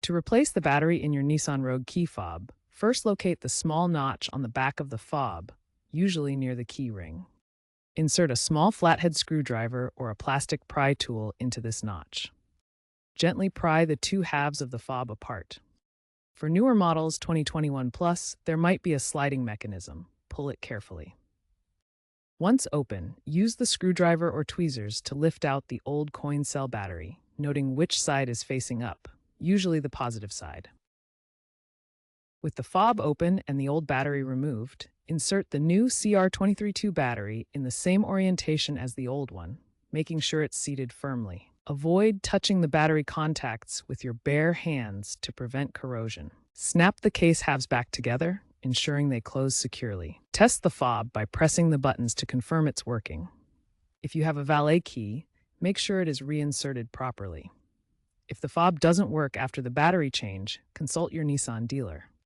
To replace the battery in your Nissan Rogue key fob, first locate the small notch on the back of the fob, usually near the key ring. Insert a small flathead screwdriver or a plastic pry tool into this notch. Gently pry the two halves of the fob apart. For newer models 2021 plus, there might be a sliding mechanism. Pull it carefully. Once open, use the screwdriver or tweezers to lift out the old coin cell battery, noting which side is facing up, usually the positive side. With the fob open and the old battery removed, insert the new CR232 battery in the same orientation as the old one, making sure it's seated firmly. Avoid touching the battery contacts with your bare hands to prevent corrosion. Snap the case halves back together, ensuring they close securely. Test the fob by pressing the buttons to confirm it's working. If you have a valet key, make sure it is reinserted properly. If the fob doesn't work after the battery change, consult your Nissan dealer.